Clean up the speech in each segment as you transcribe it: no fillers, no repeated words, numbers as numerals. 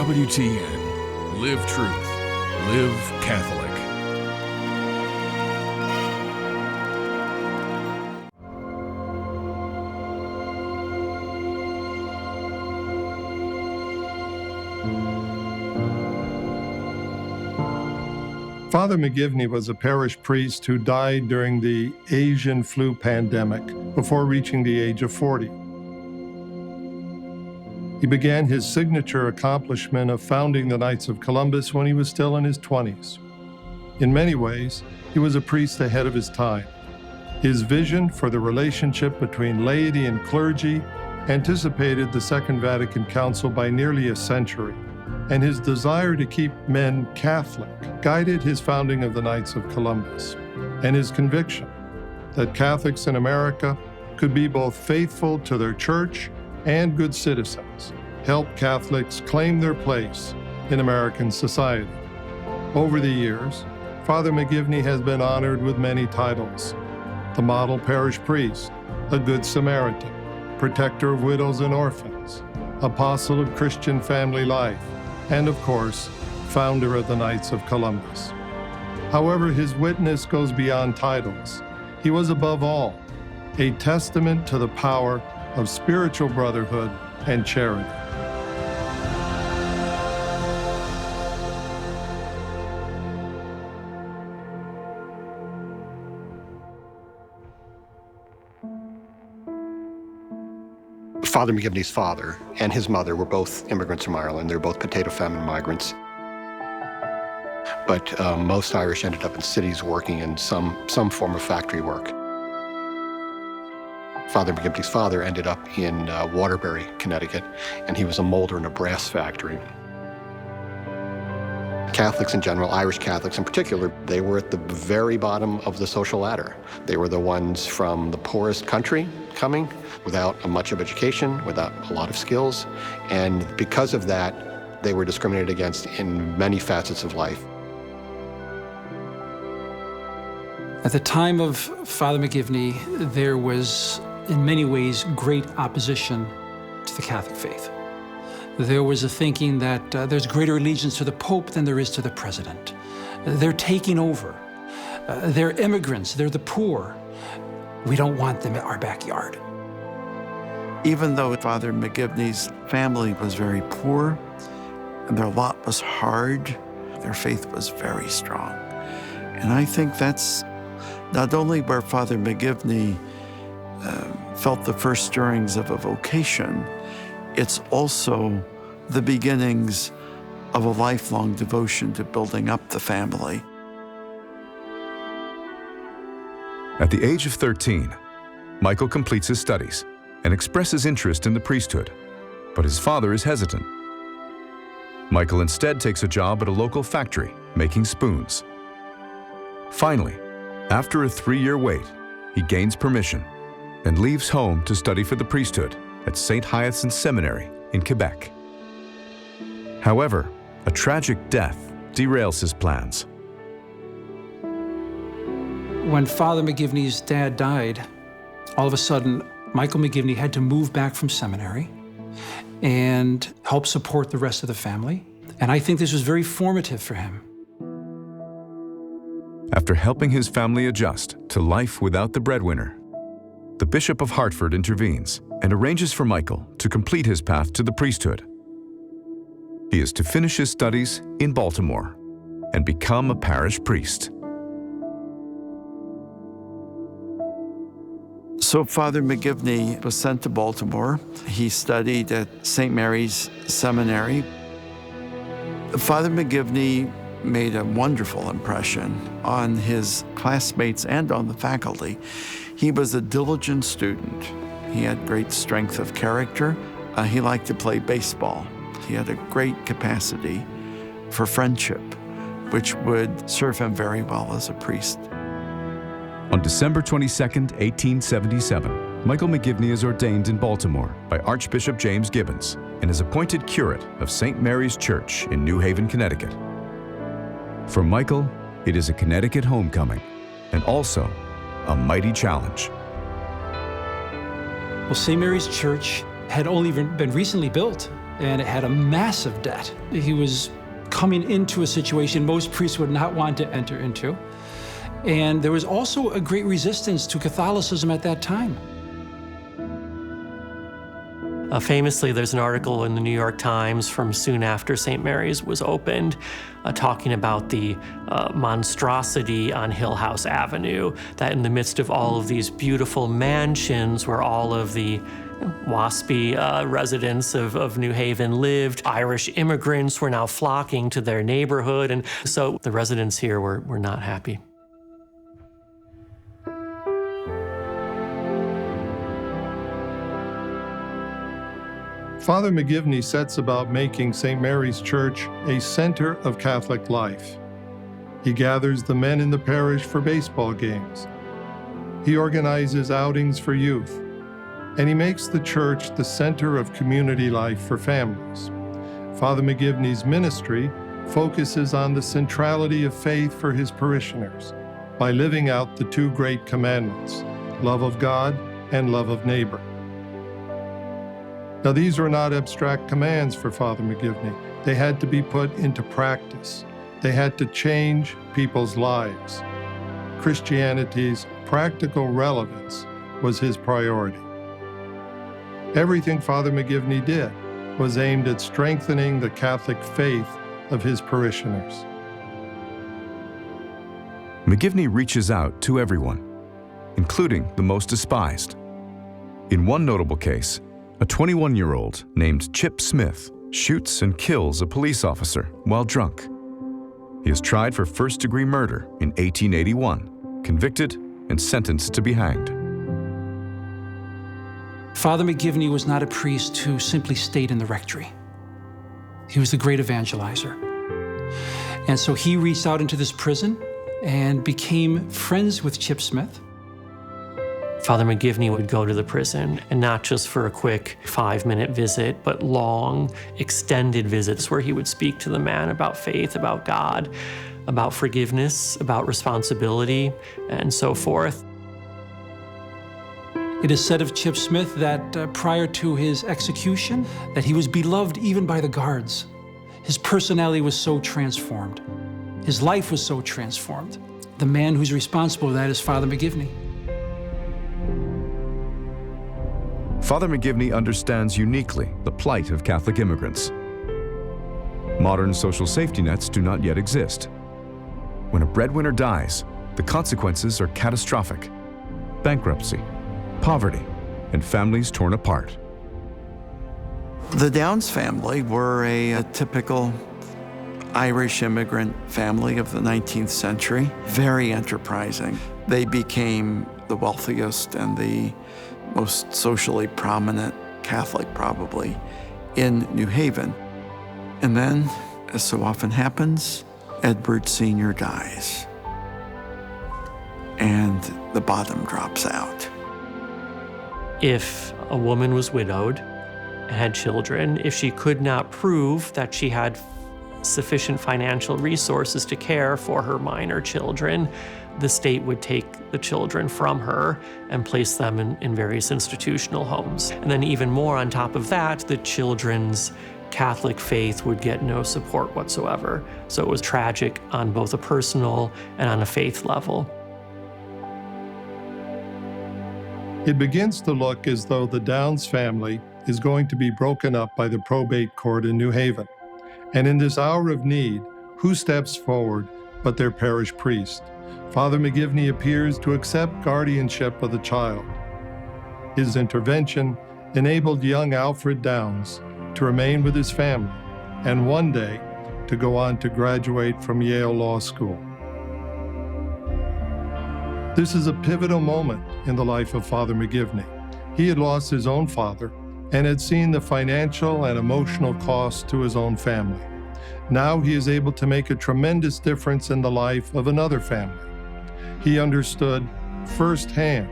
EWTN. Live truth. Live Catholic. Father McGivney was a parish priest who died during the Asian flu pandemic before reaching the age of 40. He began his signature accomplishment of founding the Knights of Columbus when he was still in his 20s. In many ways, he was a priest ahead of his time. His vision for the relationship between laity and clergy anticipated the Second Vatican Council by nearly a century, and his desire to keep men Catholic guided his founding of the Knights of Columbus, and his conviction that Catholics in America could be both faithful to their church and good citizens helped Catholics claim their place in American society. Over the years, Father McGivney has been honored with many titles: the Model Parish Priest, a Good Samaritan, Protector of Widows and Orphans, Apostle of Christian Family Life, and of course, founder of the Knights of Columbus. However, his witness goes beyond titles. He was above all a testament to the power of spiritual brotherhood and charity. Father McGivney's father and his mother were both immigrants from Ireland. They were both potato famine migrants. But most Irish ended up in cities working in some form of factory work. Father McGivney's father ended up in Waterbury, Connecticut, and he was a molder in a brass factory. Catholics in general, Irish Catholics in particular, they were at the very bottom of the social ladder. They were the ones from the poorest country coming, without much of education, without a lot of skills, and because of that, they were discriminated against in many facets of life. At the time of Father McGivney, there was, in many ways, great opposition to the Catholic faith. There was a thinking that there's greater allegiance to the Pope than there is to the President. They're taking over. They're immigrants. They're the poor. We don't want them in our backyard. Even though Father McGivney's family was very poor, and their lot was hard, their faith was very strong. And I think that's not only where Father McGivney felt the first stirrings of a vocation, it's also the beginnings of a lifelong devotion to building up the family. At the age of 13, Michael completes his studies and expresses interest in the priesthood, but his father is hesitant. Michael instead takes a job at a local factory making spoons. Finally, after a 3-year wait, he gains permission and leaves home to study for the priesthood at St. Hyacinthe Seminary in Quebec. However, a tragic death derails his plans. When Father McGivney's dad died, all of a sudden, Michael McGivney had to move back from seminary and help support the rest of the family. And I think this was very formative for him. After helping his family adjust to life without the breadwinner, the Bishop of Hartford intervenes and arranges for Michael to complete his path to the priesthood. He is to finish his studies in Baltimore and become a parish priest. So Father McGivney was sent to Baltimore. He studied at St. Mary's Seminary. Father McGivney made a wonderful impression on his classmates and on the faculty. He was a diligent student. He had great strength of character. He liked to play baseball. He had a great capacity for friendship, which would serve him very well as a priest. On December 22, 1877, Michael McGivney is ordained in Baltimore by Archbishop James Gibbons and is appointed curate of St. Mary's Church in New Haven, Connecticut. For Michael, it is a Connecticut homecoming and also a mighty challenge. Well, St. Mary's Church had only been recently built. and it had a massive debt. He was coming into a situation most priests would not want to enter into. And there was also a great resistance to Catholicism at that time. Famously, there's an article in the New York Times from soon after St. Mary's was opened talking about the monstrosity on Hill House Avenue, that in the midst of all of these beautiful mansions where all of the waspy residents of New Haven lived, Irish immigrants were now flocking to their neighborhood, and so the residents here were not happy. Father McGivney sets about making St. Mary's Church a center of Catholic life. He gathers the men in the parish for baseball games. He organizes outings for youth. And he makes the church the center of community life for families. Father McGivney's ministry focuses on the centrality of faith for his parishioners by living out the two great commandments, love of God and love of neighbor. Now, these were not abstract commands for Father McGivney. They had to be put into practice. They had to change people's lives. Christianity's practical relevance was his priority. Everything Father McGivney did was aimed at strengthening the Catholic faith of his parishioners. McGivney reaches out to everyone, including the most despised. In one notable case, a 21-year-old named Chip Smith shoots and kills a police officer while drunk. He is tried for first-degree murder in 1881, convicted and sentenced to be hanged. Father McGivney was not a priest who simply stayed in the rectory. He was the great evangelizer. And so he reached out into this prison and became friends with Chip Smith. Father McGivney would go to the prison, and not just for a quick 5-minute visit, but long, extended visits where he would speak to the man about faith, about God, about forgiveness, about responsibility, and so forth. It is said of Chip Smith that prior to his execution, that he was beloved even by the guards. His personality was so transformed. His life was so transformed. The man who's responsible for that is Father McGivney. Father McGivney understands uniquely the plight of Catholic immigrants. Modern social safety nets do not yet exist. When a breadwinner dies, the consequences are catastrophic: bankruptcy, poverty, and families torn apart. The Downs family were a typical Irish immigrant family of the 19th century, very enterprising. They became the wealthiest and the most socially prominent Catholic, probably, in New Haven. And then, as so often happens, Edward Sr. dies. And the bottom drops out. If a woman was widowed and had children, if she could not prove that she had sufficient financial resources to care for her minor children, the state would take the children from her and place them in various institutional homes. And then even more on top of that, the children's Catholic faith would get no support whatsoever. So it was tragic on both a personal and on a faith level. It begins to look as though the Downs family is going to be broken up by the probate court in New Haven. And in this hour of need, who steps forward but their parish priest? Father McGivney appears to accept guardianship of the child. His intervention enabled young Alfred Downs to remain with his family and one day to go on to graduate from Yale Law School. This is a pivotal moment in the life of Father McGivney. He had lost his own father and had seen the financial and emotional cost to his own family. Now he is able to make a tremendous difference in the life of another family. He understood firsthand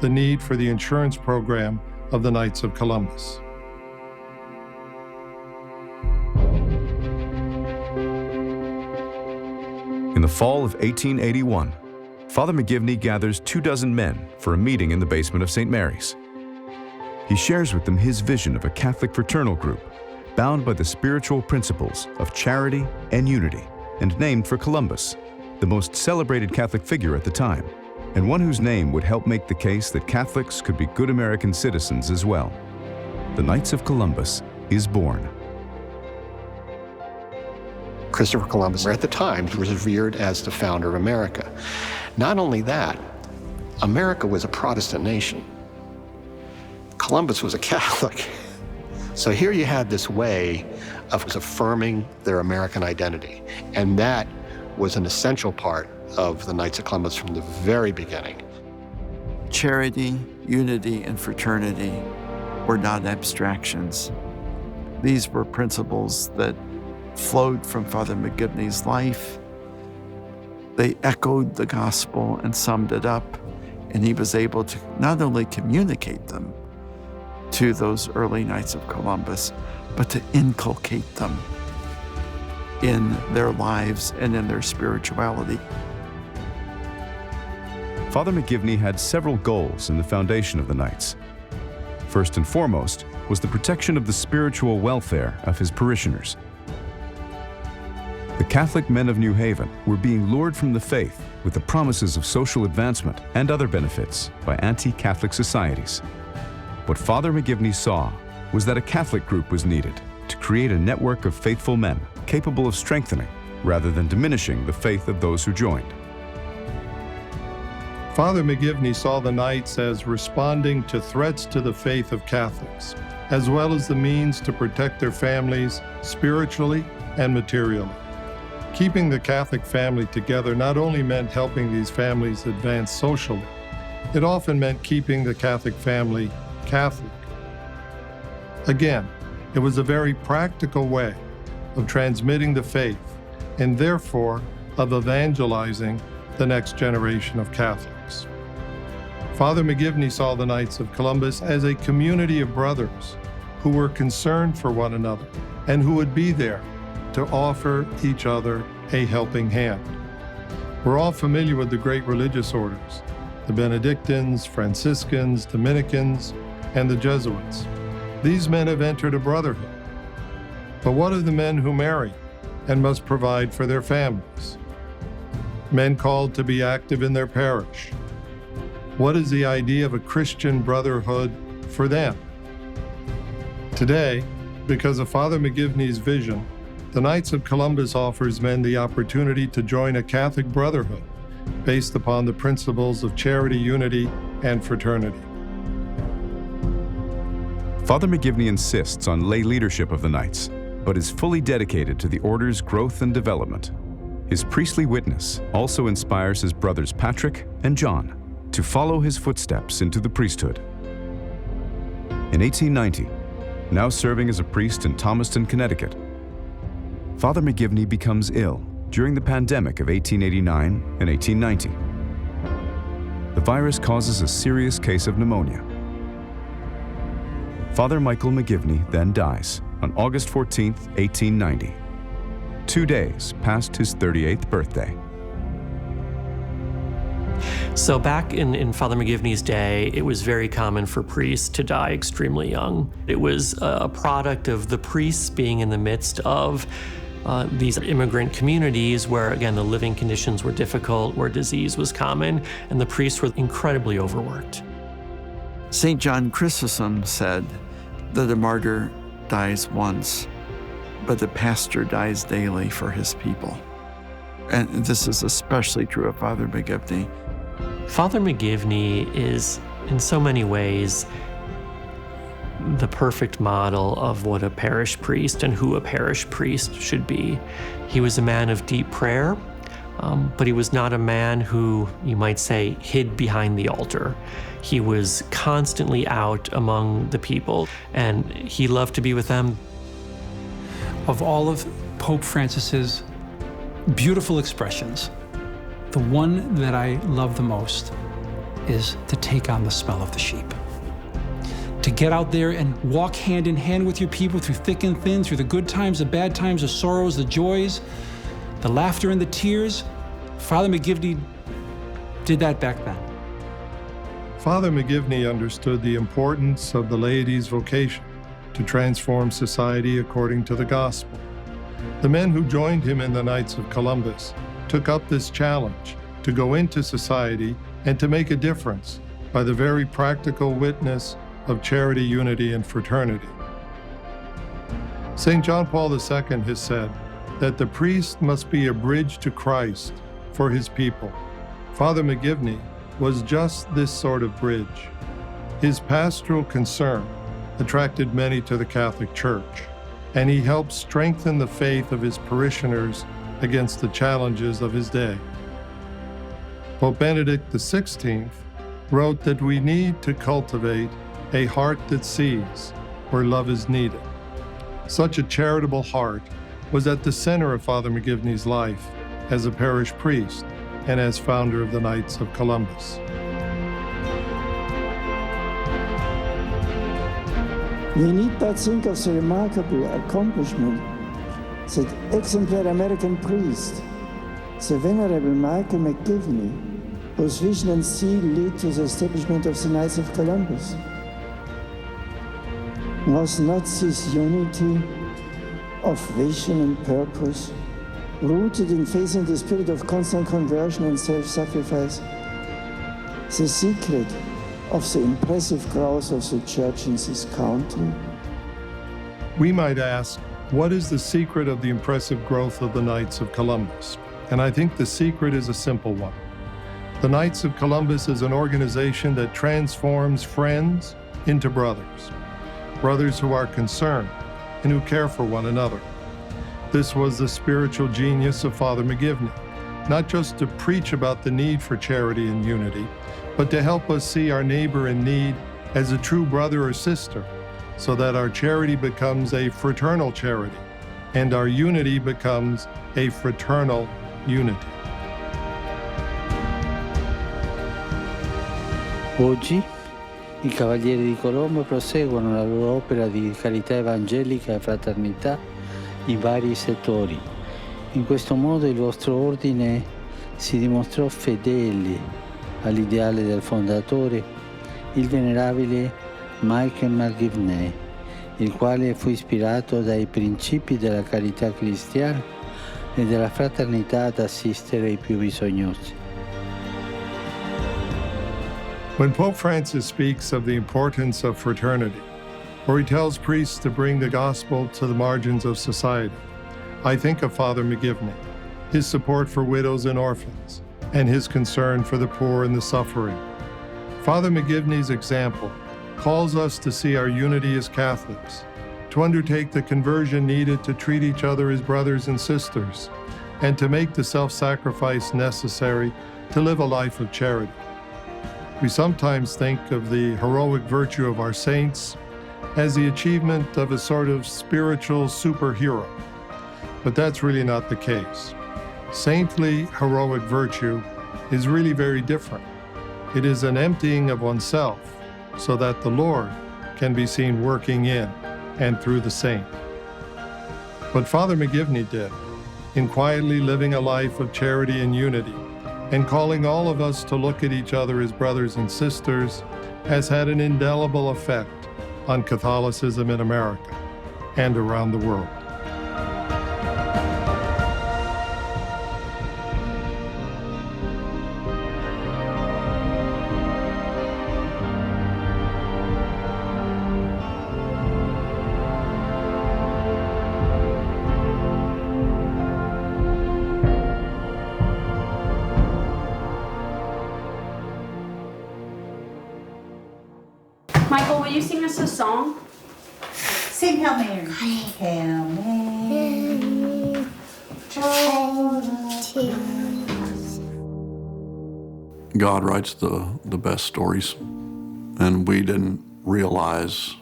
the need for the insurance program of the Knights of Columbus. In the fall of 1881, Father McGivney gathers 24 men for a meeting in the basement of St. Mary's. He shares with them his vision of a Catholic fraternal group bound by the spiritual principles of charity and unity, and named for Columbus, the most celebrated Catholic figure at the time, and one whose name would help make the case that Catholics could be good American citizens as well. The Knights of Columbus is born. Christopher Columbus, at the time, he was revered as the founder of America. Not only that, America was a Protestant nation. Columbus was a Catholic. So here you had this way of affirming their American identity, and that was an essential part of the Knights of Columbus from the very beginning. Charity, unity, and fraternity were not abstractions. These were principles that flowed from Father McGivney's life. They echoed the gospel and summed it up, and he was able to not only communicate them to those early Knights of Columbus, but to inculcate them in their lives and in their spirituality. Father McGivney had several goals in the foundation of the Knights. First and foremost was the protection of the spiritual welfare of his parishioners. The Catholic men of New Haven were being lured from the faith with the promises of social advancement and other benefits by anti-Catholic societies. What Father McGivney saw was that a Catholic group was needed to create a network of faithful men capable of strengthening rather than diminishing the faith of those who joined. Father McGivney saw the Knights as responding to threats to the faith of Catholics, as well as the means to protect their families spiritually and materially. Keeping the Catholic family together not only meant helping these families advance socially, it often meant keeping the Catholic family Catholic. Again, it was a very practical way of transmitting the faith and therefore of evangelizing the next generation of Catholics. Father McGivney saw the Knights of Columbus as a community of brothers who were concerned for one another and who would be there to offer each other a helping hand. We're all familiar with the great religious orders, the Benedictines, Franciscans, Dominicans, and the Jesuits. These men have entered a brotherhood. But what of the men who marry and must provide for their families? Men called to be active in their parish. What is the idea of a Christian brotherhood for them? Today, because of Father McGivney's vision, the Knights of Columbus offers men the opportunity to join a Catholic brotherhood based upon the principles of charity, unity, and fraternity. Father McGivney insists on lay leadership of the Knights, but is fully dedicated to the order's growth and development. His priestly witness also inspires his brothers Patrick and John to follow his footsteps into the priesthood. In 1890, now serving as a priest in Thomaston, Connecticut, Father McGivney becomes ill during the pandemic of 1889 and 1890. The virus causes a serious case of pneumonia. Father Michael McGivney then dies on August 14, 1890, 2 days past his 38th birthday. So back in Father McGivney's day, it was very common for priests to die extremely young. It was a product of the priests being in the midst of these immigrant communities where, again, the living conditions were difficult, where disease was common, and the priests were incredibly overworked. St. John Chrysostom said that a martyr dies once, but the pastor dies daily for his people. And this is especially true of Father McGivney. Father McGivney is, in so many ways, the perfect model of what a parish priest and who a parish priest should be. He was a man of deep prayer, but he was not a man who, you might say, hid behind the altar. He was constantly out among the people, and he loved to be with them. Of all of Pope Francis's beautiful expressions, the one that I love the most is to take on the smell of the sheep. To get out there and walk hand in hand with your people through thick and thin, through the good times, the bad times, the sorrows, the joys, the laughter and the tears. Father McGivney did that back then. Father McGivney understood the importance of the laity's vocation to transform society according to the gospel. The men who joined him in the Knights of Columbus took up this challenge to go into society and to make a difference by the very practical witness of charity, unity, and fraternity. St. John Paul II has said that the priest must be a bridge to Christ for his people. Father McGivney was just this sort of bridge. His pastoral concern attracted many to the Catholic Church, and he helped strengthen the faith of his parishioners against the challenges of his day. Pope Benedict XVI wrote that we need to cultivate a heart that sees where love is needed. Such a charitable heart was at the center of Father McGivney's life as a parish priest and as founder of the Knights of Columbus. We need but think of the remarkable accomplishment that exemplary American priest, the Venerable Michael McGivney, whose vision and zeal lead to the establishment of the Knights of Columbus. Was not this unity of vision and purpose, rooted in faith in the spirit of constant conversion and self-sacrifice, the secret of the impressive growth of the Church in this country? We might ask, what is the secret of the impressive growth of the Knights of Columbus? And I think the secret is a simple one. The Knights of Columbus is an organization that transforms friends into brothers, brothers who are concerned and who care for one another. This was the spiritual genius of Father McGivney, not just to preach about the need for charity and unity, but to help us see our neighbor in need as a true brother or sister, so that our charity becomes a fraternal charity and our unity becomes a fraternal unity. Oggi i Cavalieri di Colombo proseguono la loro opera di carità evangelica e fraternità in vari settori. In questo modo il vostro ordine si dimostrò fedele all'ideale del fondatore, il venerabile Michael McGivney, il quale fu ispirato dai principi della carità cristiana e della fraternità ad assistere i più bisognosi. When Pope Francis speaks of the importance of fraternity, or he tells priests to bring the gospel to the margins of society, I think of Father McGivney, his support for widows and orphans, and his concern for the poor and the suffering. Father McGivney's example calls us to see our unity as Catholics, to undertake the conversion needed to treat each other as brothers and sisters, and to make the self-sacrifice necessary to live a life of charity. We sometimes think of the heroic virtue of our saints as the achievement of a sort of spiritual superhero, but that's really not the case. Saintly heroic virtue is really very different. It is an emptying of oneself so that the Lord can be seen working in and through the saint. What Father McGivney did in quietly living a life of charity and unity and calling all of us to look at each other as brothers and sisters has had an indelible effect on Catholicism in America and around the world. Michael, will you sing us a song? Sing Hail Mary. Hail Mary. God writes the best stories, and we didn't realize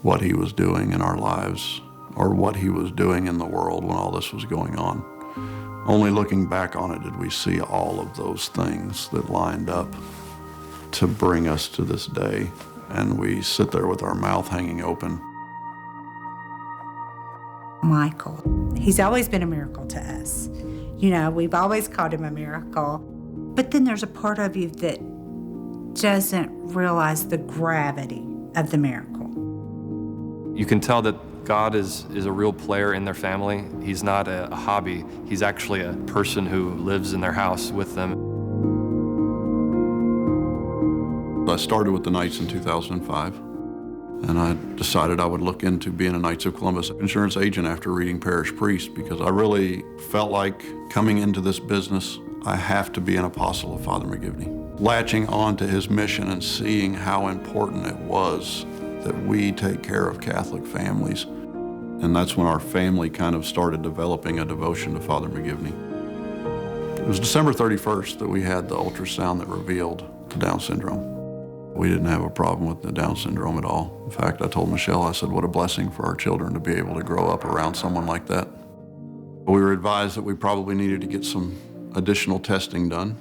what he was doing in our lives or what he was doing in the world when all this was going on. Only looking back on it did we see all of those things that lined up to bring us to this day. And we sit there with our mouth hanging open. Michael, he's always been a miracle to us. You know, we've always called him a miracle. But then there's a part of you that doesn't realize the gravity of the miracle. You can tell that God is a real player in their family. He's not a hobby. He's actually a person who lives in their house with them. I started with the Knights in 2005, and I decided I would look into being a Knights of Columbus insurance agent after reading Parish Priest, because I really felt like coming into this business, I have to be an apostle of Father McGivney. Latching on to his mission and seeing how important it was that we take care of Catholic families. And that's when our family kind of started developing a devotion to Father McGivney. It was December 31st that we had the ultrasound that revealed the Down syndrome. We didn't have a problem with the Down syndrome at all. In fact, I told Michelle, I said, what a blessing for our children to be able to grow up around someone like that. We were advised that we probably needed to get some additional testing done.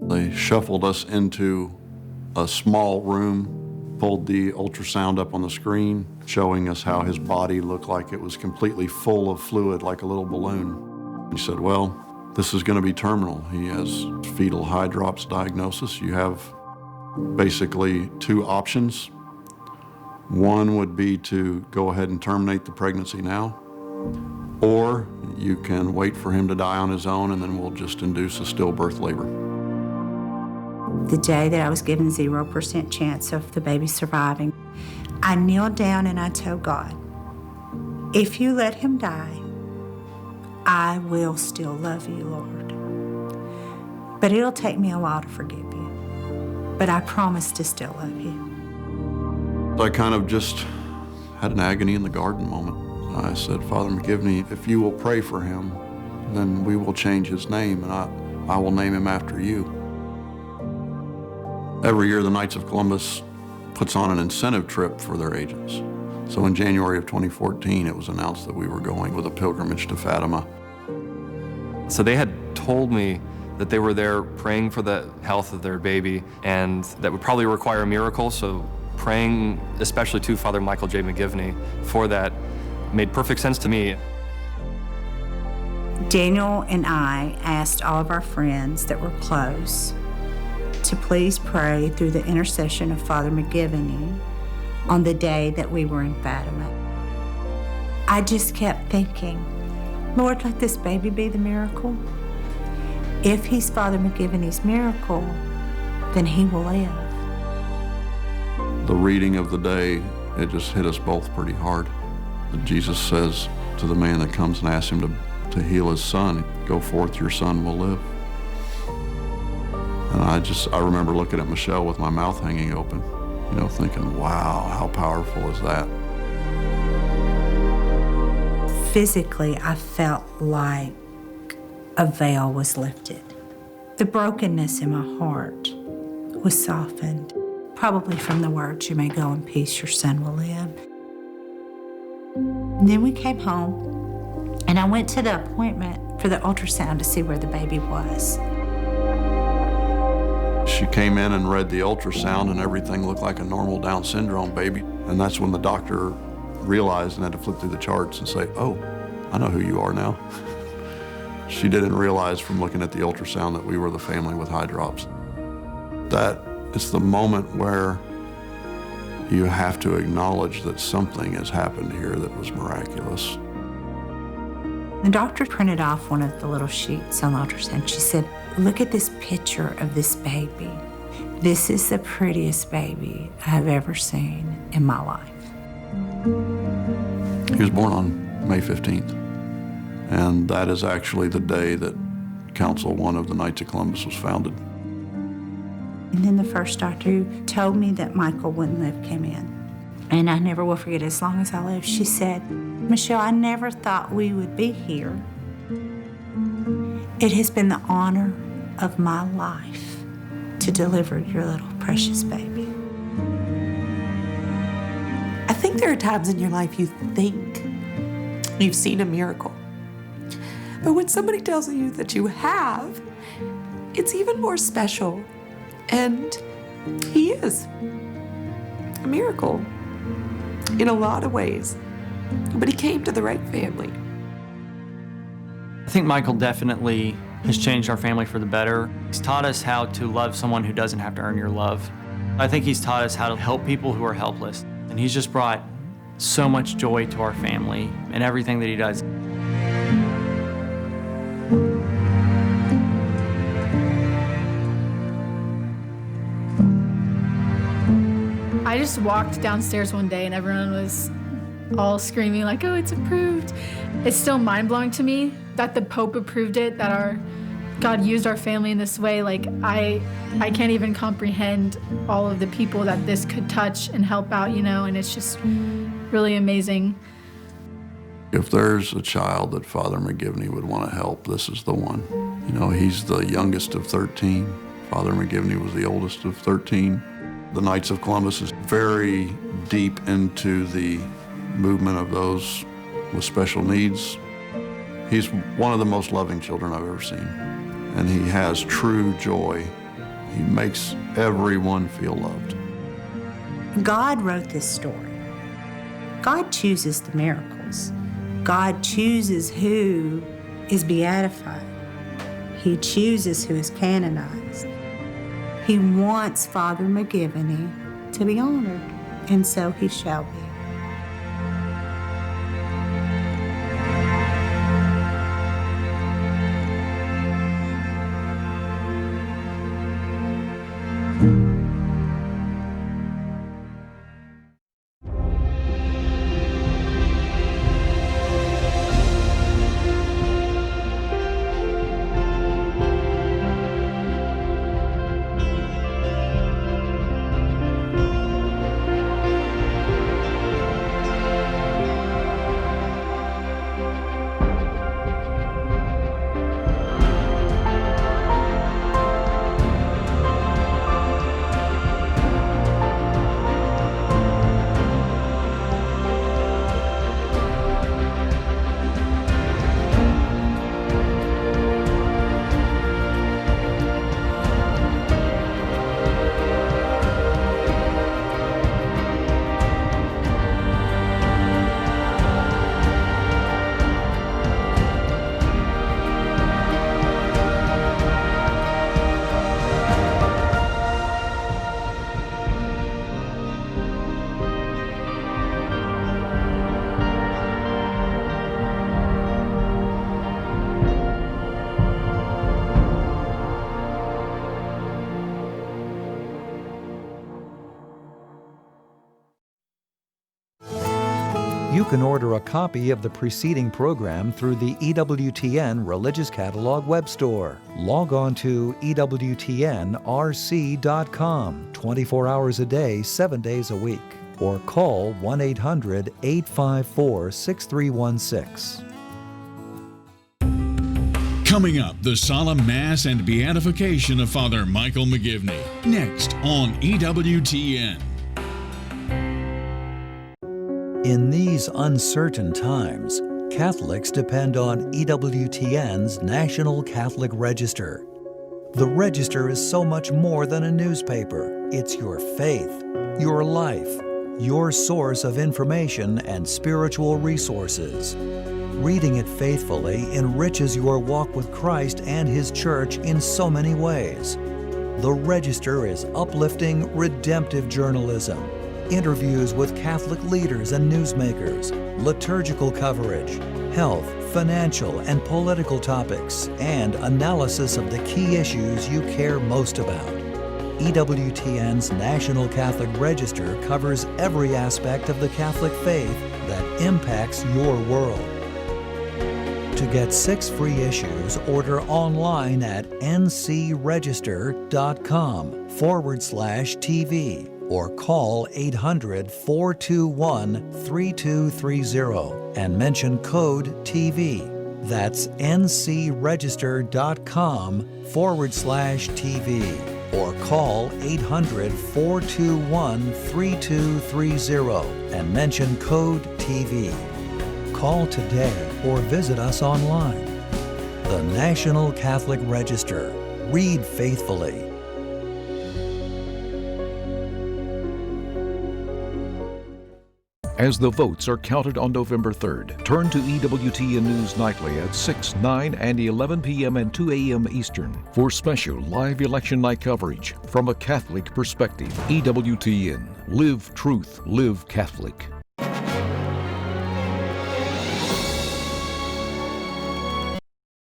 They shuffled us into a small room, pulled the ultrasound up on the screen, showing us how his body looked like it was completely full of fluid, like a little balloon. He said, well, this is going to be terminal. He has fetal hydrops diagnosis. You have basically two options. One would be to go ahead and terminate the pregnancy now, or you can wait for him to die on his own, and then we'll just induce a stillbirth labor. The day that I was given 0% chance of the baby surviving, I kneeled down and I told God, if you let him die, I will still love you, Lord. But it'll take me a while to forgive you. But I promise to still love you. I kind of just had an agony in the garden moment. I said, Father McGivney, if you will pray for him, then we will change his name, and I will name him after you. Every year, the Knights of Columbus puts on an incentive trip for their agents. So in January of 2014, it was announced that we were going with a pilgrimage to Fatima. So they had told me that they were there praying for the health of their baby, and that would probably require a miracle, so praying especially to Father Michael J. McGivney for that made perfect sense to me. Daniel and I asked all of our friends that were close to please pray through the intercession of Father McGivney on the day that we were in Fatima. I just kept thinking, Lord, let this baby be the miracle. If he's Father McGivney's miracle, then he will live. The reading of the day, it just hit us both pretty hard. Jesus says to the man that comes and asks him to heal his son, go forth, your son will live. And I remember looking at Michelle with my mouth hanging open, thinking, wow, how powerful is that? Physically, I felt like a veil was lifted. The brokenness in my heart was softened, probably from the words, you may go in peace, your son will live. And then we came home, and I went to the appointment for the ultrasound to see where the baby was. She came in and read the ultrasound, and everything looked like a normal Down syndrome baby. And that's when the doctor realized and had to flip through the charts and say, oh, I know who you are now. She didn't realize from looking at the ultrasound that we were the family with hydrops. That is the moment where you have to acknowledge that something has happened here that was miraculous. The doctor printed off one of the little sheets on the ultrasound. She said, look at this picture of this baby. This is the prettiest baby I have ever seen in my life. He was born on May 15th. And that is actually the day that Council 1 of the Knights of Columbus was founded. And then the first doctor who told me that Michael wouldn't live came in. And I never will forget, as long as I live, she said, Michelle, I never thought we would be here. It has been the honor of my life to deliver your little precious baby. I think there are times in your life you think you've seen a miracle. But when somebody tells you that you have, it's even more special. And he is a miracle in a lot of ways. But he came to the right family. I think Michael definitely has changed our family for the better. He's taught us how to love someone who doesn't have to earn your love. I think he's taught us how to help people who are helpless. And he's just brought so much joy to our family and everything that he does. I just walked downstairs one day and everyone was all screaming like, oh, it's approved. It's still mind-blowing to me that the Pope approved it, that God used our family in this way. Like, I can't even comprehend all of the people that this could touch and help out, and it's just really amazing. If there's a child that Father McGivney would want to help, this is the one. He's the youngest of 13. Father McGivney was the oldest of 13. The Knights of Columbus is very deep into the movement of those with special needs. He's one of the most loving children I've ever seen, and he has true joy. He makes everyone feel loved. God wrote this story. God chooses the miracles. God chooses who is beatified. He chooses who is canonized. He wants Father McGivney to be honored, and so he shall be. You can order a copy of the preceding program through the EWTN Religious Catalog web store. Log on to EWTNRC.com 24 hours a day, 7 days a week, or call 1-800-854-6316. Coming up, the solemn Mass and Beatification of Father Michael McGivney. Next on EWTN. In these uncertain times, Catholics depend on EWTN's National Catholic Register. The Register is so much more than a newspaper. It's your faith, your life, your source of information and spiritual resources. Reading it faithfully enriches your walk with Christ and His Church in so many ways. The Register is uplifting, redemptive journalism, interviews with Catholic leaders and newsmakers, liturgical coverage, health, financial, and political topics, and analysis of the key issues you care most about. EWTN's National Catholic Register covers every aspect of the Catholic faith that impacts your world. To get 6 free issues, order online at ncregister.com/TV or call 800-421-3230 and mention code TV. That's ncregister.com/TV or call 800-421-3230 and mention code TV. Call today or visit us online. The National Catholic Register. Read faithfully. As the votes are counted on November 3rd, turn to EWTN News Nightly at 6, 9, and 11 p.m. and 2 a.m. Eastern for special live election night coverage from a Catholic perspective. EWTN. Live Truth, Live Catholic.